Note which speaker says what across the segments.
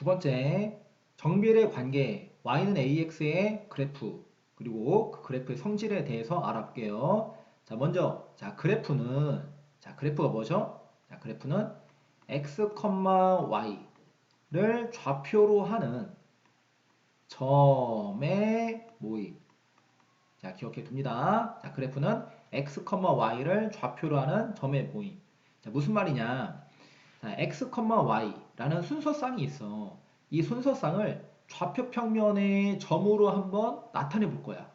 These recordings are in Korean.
Speaker 1: 두 번째, 정비례 관계 y는 ax의 그래프 그리고 그 그래프의 성질에 대해서 알아볼게요. 자, 먼저 그래프가 뭐죠? 자, 그래프는 x, y를 좌표로 하는 점의 모임. 자, 기억해 둡니다. 자, 그래프는 x, y를 좌표로 하는 점의 모임. 자, 무슨 말이냐? 자, x, y라는 순서쌍이 있어. 이 순서쌍을 좌표 평면의 점으로 한번 나타내 볼 거야.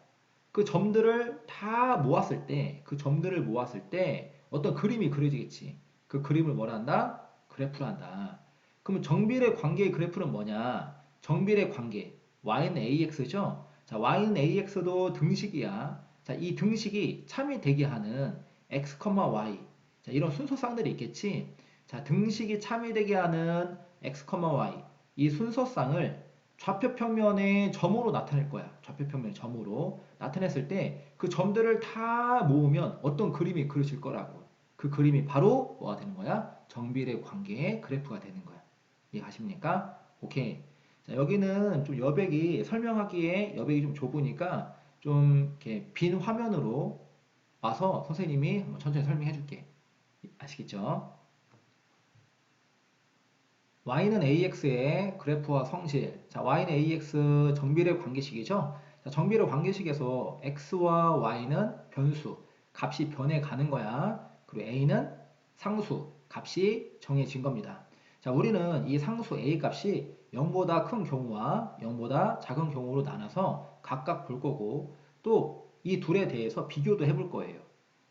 Speaker 1: 그 점들을 다 모았을 때, 그 점들을 모았을 때 어떤 그림이 그려지겠지. 그 그림을 뭐라 한다? 그래프로 한다. 그러면 정비례 관계의 그래프는 뭐냐? 정비례 관계. y는 ax죠? 자, y는 ax도 등식이야. 자, 이 등식이 참이 되게 하는 x, y. 자, 이런 순서쌍들이 있겠지? 자, 등식이 참이 되게 하는 x, y. 이 순서쌍을 좌표 평면의 점으로 나타낼 거야. 좌표 평면의 점으로 나타냈을 때 그 점들을 다 모으면 어떤 그림이 그려질 거라고. 그 그림이 바로 뭐가 되는 거야? 정비례 관계의 그래프가 되는 거야. 이해가십니까? 오케이. 자, 여기는 좀 여백이 설명하기에 여백이 좀 좁으니까 좀 이렇게 빈 화면으로 와서 선생님이 한번 천천히 설명해 줄게. 아시겠죠? y는 ax의 그래프와 성질. 자, y는 ax 정비례 관계식이죠. 자, 정비례 관계식에서 x와 y는 변수, 값이 변해가는 거야. 그리고 a는 상수, 값이 정해진 겁니다. 자, 우리는 이 상수 a 값이 0보다 큰 경우와 0보다 작은 경우로 나눠서 각각 볼 거고 또 이 둘에 대해서 비교도 해볼 거예요.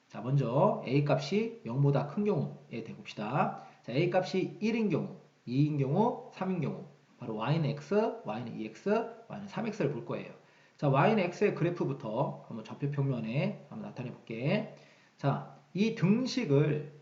Speaker 1: 자, 먼저 a 값이 0보다 큰 경우에 대봅시다. 자, a 값이 1인 경우, 2인 경우, 3인 경우 바로 y는 x, y는 2x, y는 3x를 볼 거예요. 자, y는 x의 그래프부터 한번 좌표 평면에 한번 나타내 볼게. 자, 이 등식을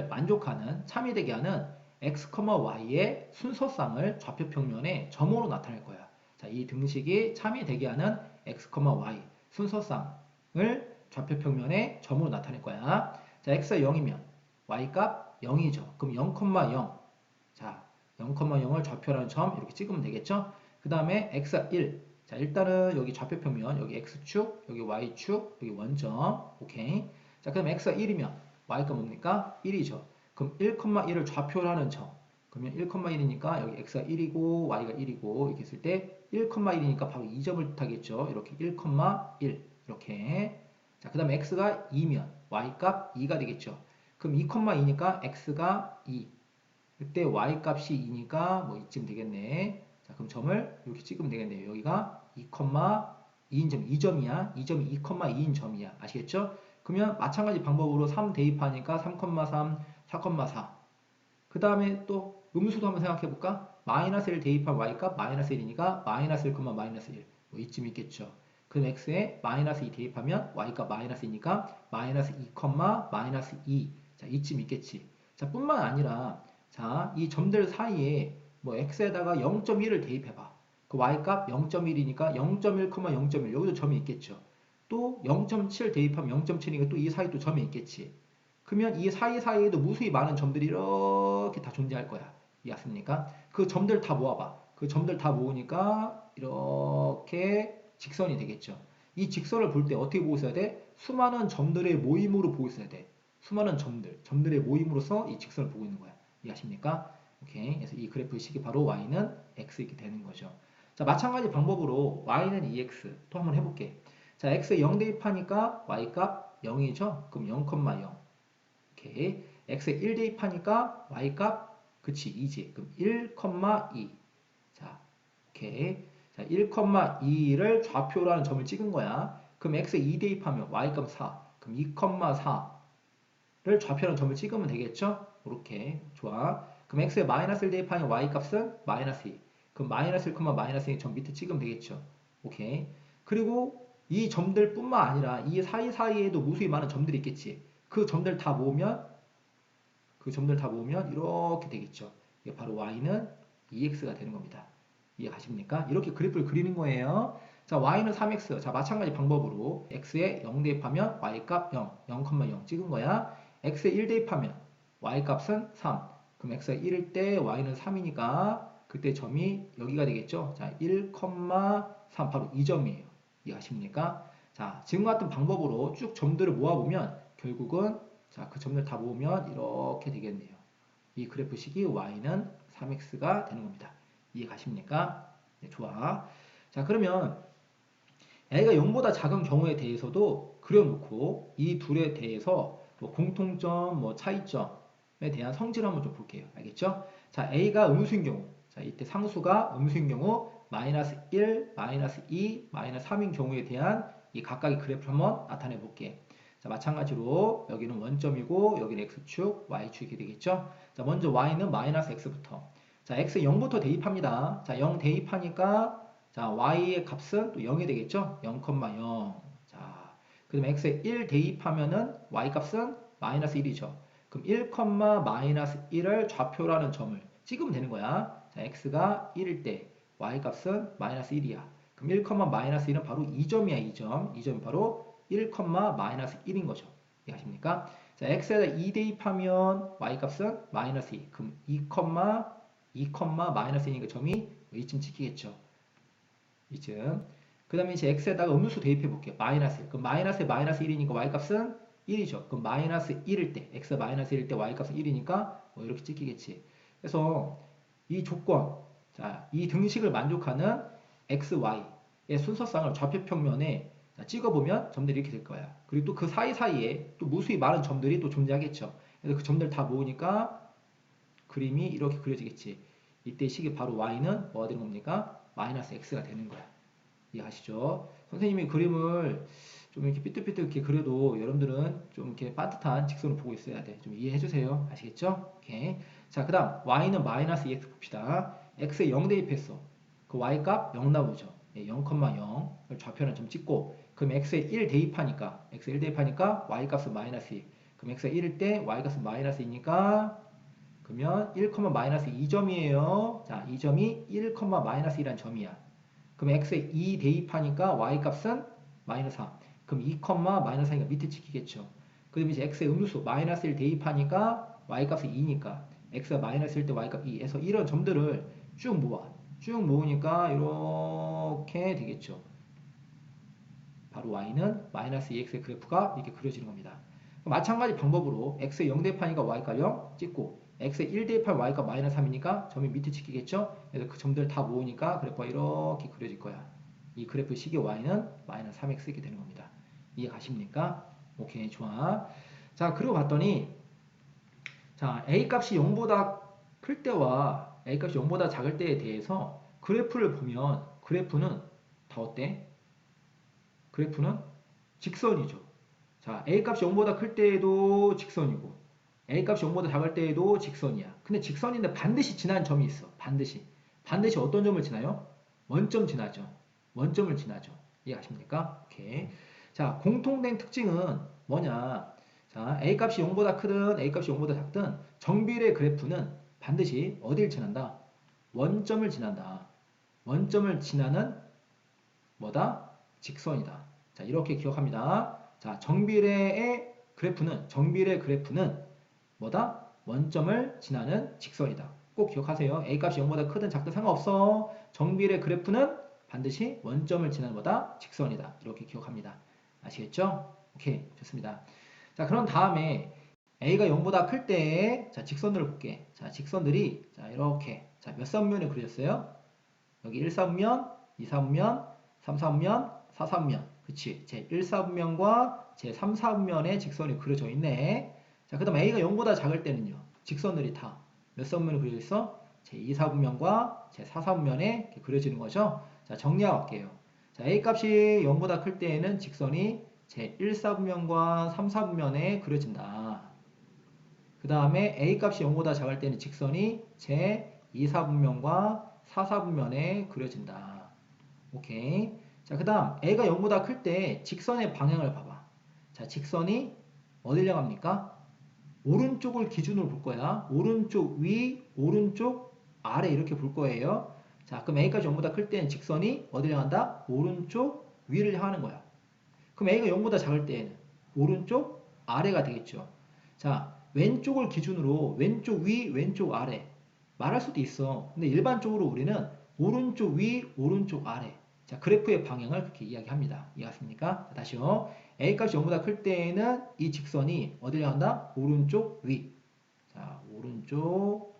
Speaker 1: 만족하는 참이 되게 하는 x, y의 순서쌍을 좌표 평면에 점으로 나타낼 거야. 자, 이 등식이 참이 되게 하는 x, y 순서쌍을 좌표 평면에 점으로 나타낼 거야. 자, x가 0이면 y 값 0이죠. 그럼 0,0. 자, 0,0을 좌표라는 점 이렇게 찍으면 되겠죠? 그 다음에 x가 1. 자, 일단은 여기 좌표 평면, 여기 x축, 여기 y축, 여기 원점. 오케이. 자, 그럼 x가 1이면 y가 뭡니까? 1이죠. 그럼 1,1을 좌표로 하는 점. 그러면 1,1이니까 여기 x가 1이고 y가 1이고 이렇게 했을 때 1,1이니까 바로 2점을 뜻하겠죠. 이렇게 1,1 이렇게. 자, 그 다음에 x가 2면 y값 2가 되겠죠. 그럼 2,2니까 x가 2. 그때 y값이 2니까 뭐 이쯤 되겠네. 자, 그럼 점을 이렇게 찍으면 되겠네요. 여기가 2,2인 점, 2점이야. 2점이 2,2인 점이야. 아시겠죠? 그러면 마찬가지 방법으로 3 대입하니까 3,3, 4,4. 그 다음에 또 음수도 한번 생각해 볼까? 마이너스 1 대입한 y값 마이너스 1이니까 마이너스 1, 마이너스 1. 뭐 이쯤 있겠죠. 그럼 x에 마이너스 2 대입하면 y값 마이너스이니까 마이너스 2, 마이너스 2. 자, 이쯤 있겠지. 자, 뿐만 아니라 자, 이 점들 사이에 뭐 x에다가 0.1을 대입해봐. 그 y값 0.1이니까 0.1, 0.1 여기도 점이 있겠죠. 또 0.7 대입하면 0.7이니까 또 이 사이 또 점이 있겠지. 그러면 이 사이사이에도 무수히 많은 점들이 이렇게 다 존재할 거야. 이해했습니까? 그 점들 다 모아봐. 그 점들 다 모으니까 이렇게 직선이 되겠죠. 이 직선을 볼 때 어떻게 보고 있어야 돼? 수많은 점들의 모임으로 보고 있어야 돼. 수많은 점들의 모임으로서 이 직선을 보고 있는 거야. 이해하십니까? 오케이. 그래서 이 그래프의 식이 바로 y는 x 이렇게 되는 거죠. 자, 마찬가지 방법으로 y는 2x 또 한번 해볼게. 자, x에 0 대입하니까 y값 0이죠? 그럼 0,0. 오케이. x에 1 대입하니까 y값 그치 2지. 그럼 1,2. 자, 오케이. 자, 1,2를 좌표로 하는 점을 찍은 거야. 그럼 x에 2 대입하면 y값 4. 그럼 2,4를 좌표라는 점을 찍으면 되겠죠? 이렇게. 좋아. 그럼 x에 마이너스 1 대입하면 y값은 마이너스 2. 그럼 마이너스 1, 마이너스 2점 밑에 찍으면 되겠죠? 오케이. 그리고 이 점들 뿐만 아니라 이 사이사이에도 무수히 많은 점들이 있겠지. 그 점들 다 모으면 이렇게 되겠죠. 이게 바로 y는 2x가 되는 겁니다. 이해 가십니까? 이렇게 그래프를 그리는 거예요. 자, y는 3x. 자, 마찬가지 방법으로 x에 0 대입하면 y값 0, 0,0 찍은 거야. x에 1 대입하면 y값은 3. 그럼 x가 1일 때 y는 3이니까 그때 점이 여기가 되겠죠. 자, 1,3 바로 이 점이에요. 이해하십니까? 자, 지금과 같은 방법으로 쭉 점들을 모아보면 결국은 자, 그 점들 다 모으면 이렇게 되겠네요. 이 그래프식이 y는 3x가 되는 겁니다. 이해가십니까? 네, 좋아. 자, 그러면 a가 0보다 작은 경우에 대해서도 그려놓고 이 둘에 대해서 뭐 공통점, 뭐 차이점에 대한 성질을 한번 좀 볼게요. 알겠죠? 자, a가 음수인 경우, 자, 이때 상수가 음수인 경우 마이너스 1, 마이너스 2, 마이너스 3인 경우에 대한 이 각각의 그래프를 한번 나타내 볼게. 자, 마찬가지로 여기는 원점이고 여기는 x축, y축이 되겠죠? 자, 먼저 y는 마이너스 x부터. 자, x 0부터 대입합니다. 자, 0 대입하니까 자, y의 값은 또 0이 되겠죠? 0,0. 자, 그 다음에 x에 1 대입하면은 y 값은 마이너스 1이죠. 그럼 1, 마이너스 1을 좌표라는 점을 찍으면 되는 거야. 자, x가 1일 때 y 값은 마이너스 1이야. 그럼 1, 마이너스 1은 바로 2점이야, 2점. 2점이 바로 1, 마이너스 1인 거죠. 이해하십니까? 자, x에다 2 대입하면 y 값은 마이너스 2. 그럼 2, 마이너스 2니까 점이 이쯤 찍히겠죠. 이쯤. 그 다음에 이제 x에다가 음수 대입해 볼게요. 마이너스 1. 그럼 마이너스에 마이너스 1이니까 y 값은 1이죠. 그럼 마이너스 1일 때, x 마이너스 1일 때 y 값은 1이니까 뭐 이렇게 찍히겠지. 그래서 이 조건, 자, 이 등식을 만족하는 x, y의 순서상을 좌표평면에 찍어보면 점들이 이렇게 될 거야. 그리고 또 그 사이사이에 또 무수히 많은 점들이 또 존재하겠죠. 그래서 그 점들 다 모으니까 그림이 이렇게 그려지겠지. 이때 식이 바로 y는 뭐가 되는 겁니까? 마이너스 x가 되는 거야. 이해하시죠? 선생님이 그림을 좀 이렇게 삐뚤삐뚤 이렇게 그려도 여러분들은 좀 이렇게 반듯한 직선을 보고 있어야 돼. 좀 이해해 주세요. 아시겠죠? 오케이. 자, 그 다음 y는 마이너스 2x 봅시다. x에 0 대입했어. 그 y 값 0 나오죠. 0,0을 좌표는 좀 찍고 그럼 x에 1 대입하니까 y 값은 마이너스 2. 그럼 x에 1일 때 y 값은 마이너스 2니까 그러면 1, 마이너스 2점이에요. 자, 이 점이 1, 마이너스 1이란 점이야. 그럼 x에 2 대입하니까 y 값은 마이너스 3. 그럼 2, 마이너스 4니까 밑에 찍히겠죠. 그럼 이제 x에 음수 마이너스 1 대입하니까 y 값은 2니까 x가 마이너스 1 때 y 값 2. 해서 이런 점들을 쭉 모아. 쭉 모으니까 이렇게 되겠죠. 바로 y는 마이너스 2x의 그래프가 이렇게 그려지는 겁니다. 마찬가지 방법으로 x에 0 대입하니까 y가 0 찍고 x에 1 대입하면 y가 마이너스 3이니까 점이 밑에 찍히겠죠? 그래서 그 점들 다 모으니까 그래프가 이렇게 그려질 거야. 이 그래프 식의 y는 마이너스 3x 이렇게 되는 겁니다. 이해 가십니까? 오케이, 좋아. 자, 그리고 봤더니 자, a 값이 0보다 클 때와 a 값이 0보다 작을 때에 대해서 그래프를 보면 그래프는 다 어때? 그래프는 직선이죠. 자, a 값이 0보다 클 때에도 직선이고 A값이 0보다 작을 때에도 직선이야. 근데 직선인데 반드시 지나는 점이 있어. 반드시. 반드시 어떤 점을 지나요? 원점 지나죠. 원점을 지나죠. 이해하십니까? 오케이. 자, 공통된 특징은 뭐냐? 자, A값이 0보다 크든 A값이 0보다 작든 정비례 그래프는 반드시 어디를 지난다? 원점을 지난다. 원점을 지나는 뭐다? 직선이다. 자, 이렇게 기억합니다. 자, 정비례 그래프는 뭐다? 원점을 지나는 직선이다. 꼭 기억하세요. A값이 0보다 크든 작든 상관없어. 정비례 그래프는 반드시 원점을 지나는 뭐다? 직선이다. 이렇게 기억합니다. 아시겠죠? 오케이, 좋습니다. 자, 그런 다음에 A가 0보다 클 때, 자, 직선들을 볼게. 자, 직선들이, 자, 이렇게. 자, 몇 사분면에 그려졌어요? 여기 1사분면, 2사분면, 3사분면, 4사분면. 그치? 제 1사분면과 제 3사분면에 직선이 그려져 있네. 자, 그 다음 A가 0보다 작을 때는요. 직선들이 다 몇 사분면에 그려져 있어? 제 2사분면과 제 4사분면에 그려지는 거죠. 자, 정리하고 갈게요. 자, A 값이 0보다 클 때에는 직선이 제 1사분면과 3사분면에 그려진다. 그 다음에 A 값이 0보다 작을 때는 직선이 제 2사분면과 4사분면에 그려진다. 오케이. 자, 그 다음 A가 0보다 클 때 직선의 방향을 봐봐. 자, 직선이 어디를 향합니까? 오른쪽을 기준으로 볼 거야. 오른쪽 위, 오른쪽 아래 이렇게 볼 거예요. 자, 그럼 A가 0보다 클 때는 직선이 어디를 향한다? 오른쪽 위를 향하는 거야. 그럼 A가 0보다 작을 때는 오른쪽 아래가 되겠죠. 자, 왼쪽을 기준으로 왼쪽 위, 왼쪽 아래. 말할 수도 있어. 근데 일반적으로 우리는 오른쪽 위, 오른쪽 아래. 자, 그래프의 방향을 그렇게 이야기합니다. 이해하십니까? 자, 다시요. A 값이 0보다 클 때에는 이 직선이 어디를 향한다? 오른쪽 위. 자, 오른쪽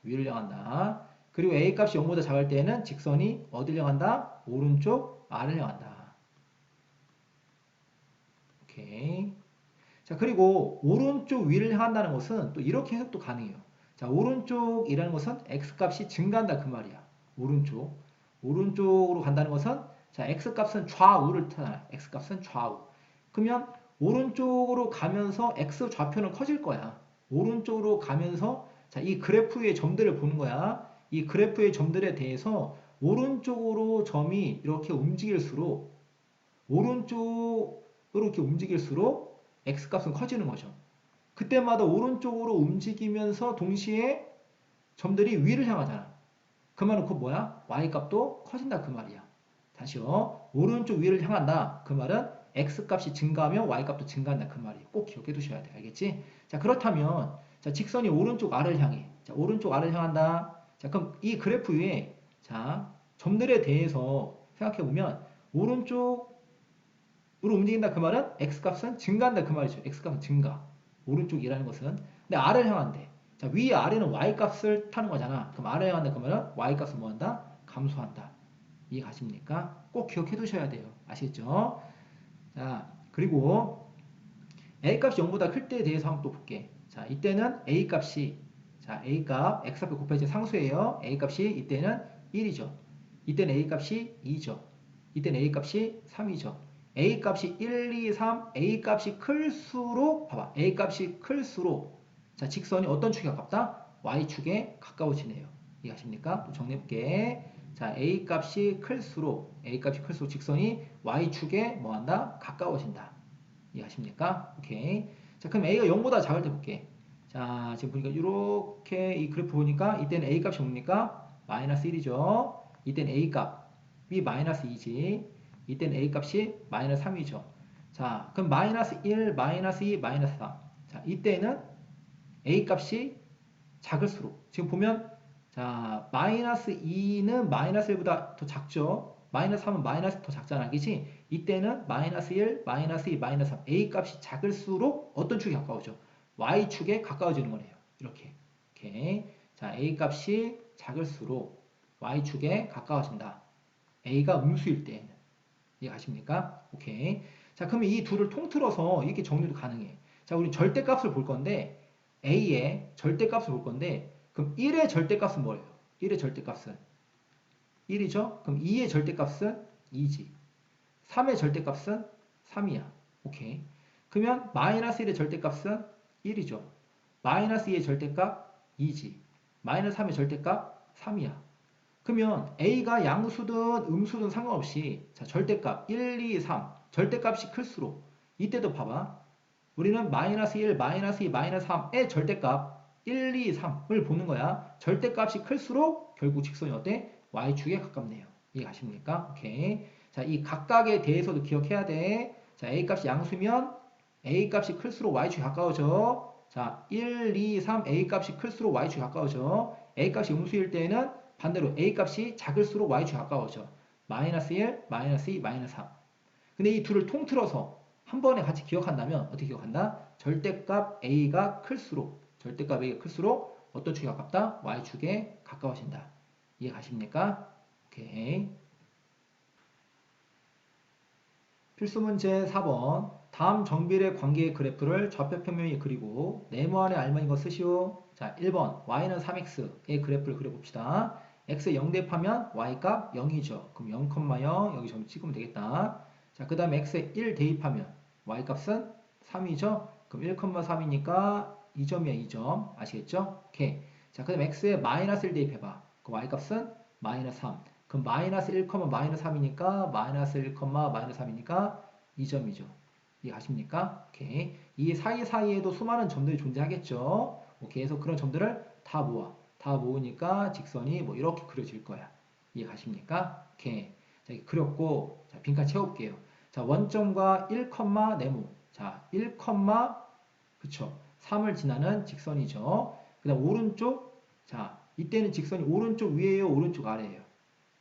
Speaker 1: 위를 향한다. 그리고 A 값이 0보다 작을 때에는 직선이 어디를 향한다? 오른쪽 아래를 향한다. 오케이. 자, 그리고 오른쪽 위를 향한다는 것은 또 이렇게 해석도 가능해요. 자, 오른쪽이라는 것은 x값이 증가한다 그 말이야. 오른쪽. 오른쪽으로 간다는 것은 자, x값은 좌우를 뜻하잖아. x값은 좌우. 그러면 오른쪽으로 가면서 x 좌표는 커질 거야. 오른쪽으로 가면서 자, 이 그래프의 점들을 보는 거야. 이 그래프의 점들에 대해서 오른쪽으로 점이 이렇게 움직일수록 오른쪽으로 이렇게 움직일수록 x값은 커지는 거죠. 그때마다 오른쪽으로 움직이면서 동시에 점들이 위를 향하잖아. 그 말은 그 뭐야? y값도 커진다 그 말이야. 다시요. 오른쪽 위를 향한다. 그 말은 x값이 증가하면 y값도 증가한다 그 말이에요. 꼭 기억해 두셔야 돼. 알겠지? 자, 그렇다면 자, 직선이 오른쪽 아래를 향해. 자, 오른쪽 아래를 향한다. 자, 그럼 이 그래프 위에 자, 점들에 대해서 생각해 보면 오른쪽으로 움직인다 그 말은 x값은 증가한다 그 말이죠. x값은 증가. 오른쪽이라는 것은. 근데 아래를 향한대. 자, 위 아래는 y값을 타는 거잖아. 그럼 아래를 향한다 그 말은 y값은 뭐한다? 감소한다. 이해 가십니까? 꼭 기억해 두셔야 돼요. 아시겠죠? 자, 그리고 A값이 0보다 클 때에 대해서 한번 또 볼게. 자, 이때는 A값이 자, A값, X값이 곱해진 상수예요. A값이 이때는 1이죠. 이때는 A값이 2죠. 이때는 A값이 3이죠. A값이 1, 2, 3, A값이 클수록 봐봐. A값이 클수록 자, 직선이 어떤 축에 가깝다? Y축에 가까워지네요. 이해하십니까? 또 정리해볼게. 자, A값이 클수록 직선이 Y축에 뭐한다? 가까워진다. 이해하십니까? 오케이. 자, 그럼 A가 0보다 작을 때 볼게. 자, 지금 보니까 이렇게 이 그래프 보니까 이때는 A 값이 뭡니까? 마이너스 1이죠. 이때는 A 값이 마이너스 2지. 이때는 A 값이 마이너스 3이죠. 자, 그럼 마이너스 1, 마이너스 2, 마이너스 3. 자, 이때는 A 값이 작을수록 지금 보면 자, 마이너스 2는 마이너스 1보다 더 작죠. 마이너스 3은 마이너스 더 작잖아. 그치? 이때는 마이너스 1, 마이너스 2, 마이너스 3. A 값이 작을수록 어떤 축에 가까워져? Y축에 가까워지는 거네요. 이렇게. 오케이. 자, A 값이 작을수록 Y축에 가까워진다. A가 음수일 때에는. 이해가십니까? 오케이. 자, 그러면 이 둘을 통틀어서 이렇게 정리도 가능해. 자, 우리 절대값을 볼 건데 A의 절대값을 볼 건데 그럼 1의 절대값은 뭐예요? 1의 절대값은 1이죠? 그럼 2의 절대값은 2지. 3의 절대값은 3이야. 오케이. 그러면 마이너스 1의 절대값은 1이죠. 마이너스 2의 절대값 2지. 마이너스 3의 절대값 3이야. 그러면 A가 양수든 음수든 상관없이 자, 절대값 1, 2, 3 절대값이 클수록 이때도 봐봐. 우리는 마이너스 1, 마이너스 2, 마이너스 3의 절대값 1, 2, 3을 보는 거야. 절대값이 클수록 결국 직선이 어때? Y축에 가깝네요. 이해가십니까? 오케이. 자, 이 각각에 대해서도 기억해야 돼. 자, A값이 양수면 A값이 클수록 Y축이 가까워져. 자, 1, 2, 3 A값이 클수록 Y축이 가까워져. A값이 음수일 때는 반대로 A값이 작을수록 Y축이 가까워져. 마이너스 1, 마이너스 2, 마이너스 3. 근데 이 둘을 통틀어서 한 번에 같이 기억한다면 어떻게 기억한다? 절대값 A가 클수록 어떤 축에 가깝다? Y축에 가까워진다. 이해 가십니까? 오케이. 필수 문제 4번. 다음 정비례 관계의 그래프를 좌표평면에 그리고 네모안에 알맞은 거 쓰시오. 자, 1번 y는 3x의 그래프를 그려봅시다. x에 0 대입하면 y값 0이죠. 그럼 0,0 여기 점 찍으면 되겠다. 자, 그 다음에 x에 1 대입하면 y값은 3이죠. 그럼 1,3이니까 2점이야, 2점. 아시겠죠? 오케이. 자, 그 다음에 x에 마이너스 1 대입해봐. 그 y값은 마이너스 3. 그럼 마이너스 1, 마이너스 3이니까 마이너스 1, 마이너스 3이니까 2점이죠. 이해가십니까? 오케이. 이 사이사이에도 수많은 점들이 존재하겠죠. 오케이. 그래서 그런 점들을 다 모아. 다 모으니까 직선이 뭐 이렇게 그려질 거야. 이해가십니까? 오케이. 자, 이렇게 그렸고, 자, 빈칸 채울게요. 자, 원점과 1, 네모. 자, 1, 그쵸. 3을 지나는 직선이죠. 그 다음 오른쪽, 자, 이때는 직선이 오른쪽 위에요, 오른쪽 아래에요?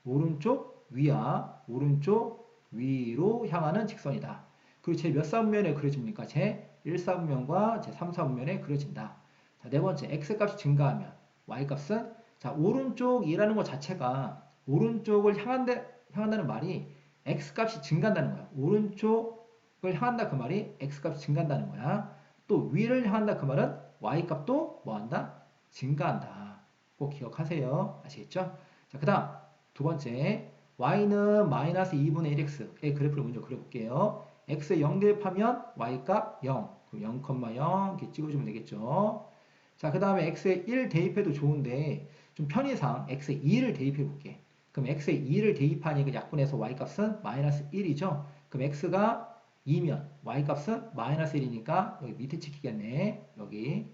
Speaker 1: 오른쪽 위야, 오른쪽 위로 향하는 직선이다. 그리고 제 몇 사분면에 그려집니까? 제 1사분면과 제 3사분면에 그려진다. 자, 네 번째, x값이 증가하면 y값은, 자, 오른쪽이라는 것 자체가 오른쪽을 향한다는 말이 x값이 증가한다는 거야. 오른쪽을 향한다 그 말이 x값이 증가한다는 거야. 또 위를 향한다 그 말은 y값도 뭐한다? 증가한다. 꼭 기억하세요. 아시겠죠? 자, 그 다음 두 번째, y는 마이너스 2분의 1x의 그래프를 먼저 그려볼게요. x에 0 대입하면 y값 0, 그럼 0,0 이렇게 찍어주면 되겠죠. 자, 그 다음에 x에 1 대입해도 좋은데 좀 편의상 x에 2를 대입해 볼게. 그럼 x에 2를 대입하니까 약분해서 y값은 마이너스 1이죠. 그럼 x가 2면 y값은 마이너스 1이니까 여기 밑에 찍히겠네. 여기.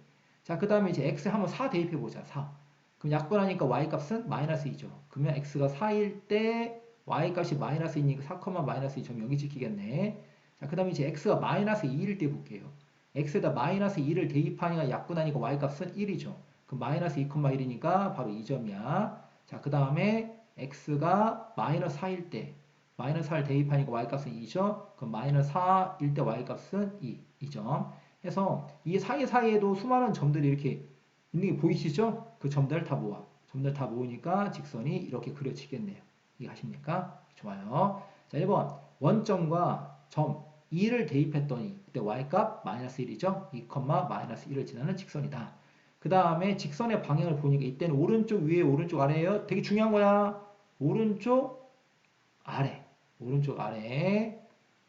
Speaker 1: 자, 그 다음에 이제 x 한번 4 대입해 보자. 4. 그럼 약분하니까 y값은 마이너스 2죠. 그러면 x가 4일 때 y값이 마이너스 2니까 4, 마이너스 2점 여기 찍히겠네. 자, 그 다음에 이제 x가 마이너스 2일 때 볼게요. x에다 마이너스 2를 대입하니까 약분하니까 y값은 1이죠. 그럼 마이너스 2,1이니까 바로 2점이야. 자, 그 다음에 x가 마이너스 4일 때 마이너스 4를 대입하니까 y값은 2죠. 그럼 마이너스 4일 때 y값은 2점. 해서 이 사이사이에도 수많은 점들이 이렇게 있는 게 보이시죠? 그 점들 다 모아. 점들 다 모으니까 직선이 이렇게 그려지겠네요. 이해하십니까? 좋아요. 자, 1번. 원점과 점 2를 대입했더니 그때 y값 마이너스 1이죠? 2, 마이너스 1을 지나는 직선이다. 그 다음에 직선의 방향을 보니까 이때는 오른쪽 위에 오른쪽 아래예요. 되게 중요한 거야. 오른쪽 아래. 오른쪽 아래.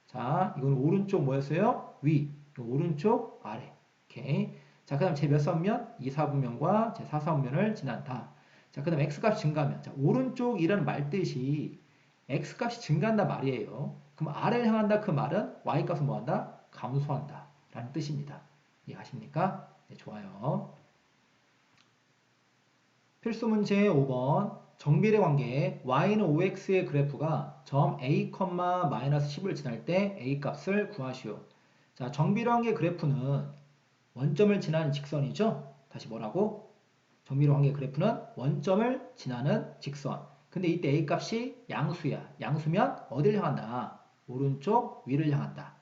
Speaker 1: 자, 이건 오른쪽 뭐였어요? 위. 오른쪽 아래. 오케이. 자, 그 다음 제 몇 사분면? 2사분면과 제 4사분면을 지난다. 자, 그 다음 x값이 증가하면. 자, 오른쪽이라는 말 뜻이 x값이 증가한다 말이에요. 그럼 아래를 향한다 그 말은 y값은 뭐한다? 감소한다. 라는 뜻입니다. 이해하십니까? 네, 좋아요. 필수 문제 5번. 정비례 관계 y는 5x의 그래프가 점 a, 마이너스 10을 지날 때 a 값을 구하시오. 자, 정비례 관계 그래프는 원점을 지나는 직선이죠. 다시 뭐라고? 정비례 관계 그래프는 원점을 지나는 직선. 근데 이때 a 값이 양수야. 양수면 어디를 향한다? 오른쪽 위를 향한다.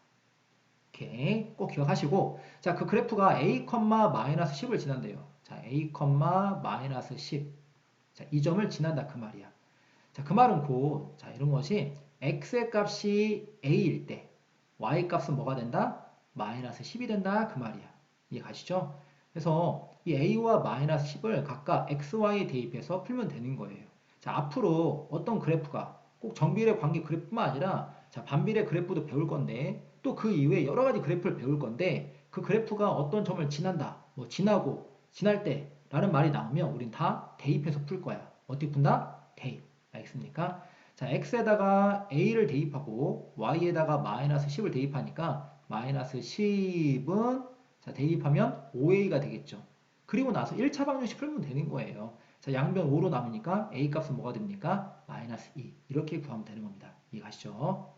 Speaker 1: 오케이. 꼭 기억하시고, 자, 그 그래프가 a, 마이너스 10을 지난대요. 자, a, 마이너스 10. 자, 이 점을 지난다 그 말이야. 자, 그 말은 곧, 자, 이런 것이 x의 값이 a일 때 y 값은 뭐가 된다? 마이너스 10이 된다 그 말이야. 이해 가시죠? 그래서 이 a와 마이너스 10을 각각 x, y에 대입해서 풀면 되는 거예요. 자, 앞으로 어떤 그래프가 꼭 정비례 관계 그래프뿐만 아니라 자, 반비례 그래프도 배울 건데 또 그 이외에 여러 가지 그래프를 배울 건데 그 그래프가 어떤 점을 지난다, 뭐 지나고 지날 때 라는 말이 나오면 우린 다 대입해서 풀 거야. 어떻게 푼다? 대입. 알겠습니까? 자, x에다가 a를 대입하고 y에다가 마이너스 10을 대입하니까 마이너스 10은 자, 대입하면 5a가 되겠죠. 그리고 나서 1차 방정식 풀면 되는 거예요. 자, 양변 5로 남으니까 a 값은 뭐가 됩니까? 마이너스 2. 이렇게 구하면 되는 겁니다. 이해가시죠?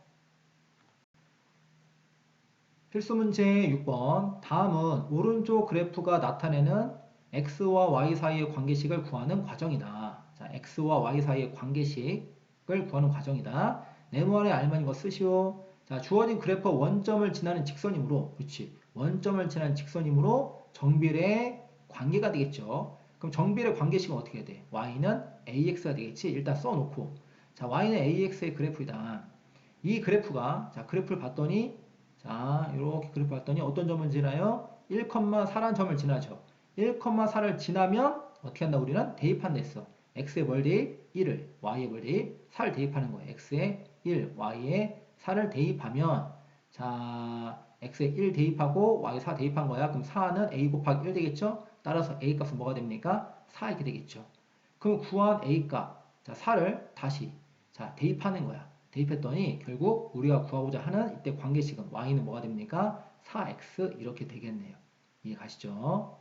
Speaker 1: 필수 문제 6번. 다음은 오른쪽 그래프가 나타내는 x와 y 사이의 관계식을 구하는 과정이다. 자, x와 y 사이의 관계식을 구하는 과정이다. 네모안에 알맞은 거 쓰시오. 자, 주어진 그래프 원점을 지나는 직선이므로, 그렇지. 원점을 지나는 직선이므로 정비례 관계가 되겠죠. 그럼 정비례 관계식은 어떻게 해야 돼? y는 ax가 되겠지. 일단 써놓고. 자, y는 ax의 그래프이다. 이 그래프가, 자, 그래프를 봤더니 자, 이렇게 그래프 봤더니 어떤 점을 지나요? 1,4라는 점을 지나죠. 1,4를 지나면 어떻게 한다? 우리는 대입한다 했어. x에 뭘 대입? 1을, y에 뭘 대입? 4를 대입하는 거예요. x에 1, y에 4를 대입하면 자, x에 1 대입하고 y에 4 대입한 거야. 그럼 4는 a 곱하기 1 되겠죠? 따라서 a 값은 뭐가 됩니까? 4 이렇게 되겠죠. 그럼 구한 a 값, 자, 4를 다시 자, 대입하는 거야. 대입했더니 결국 우리가 구하고자 하는 이때 관계식은 y는 뭐가 됩니까? 4x 이렇게 되겠네요. 이해 가시죠?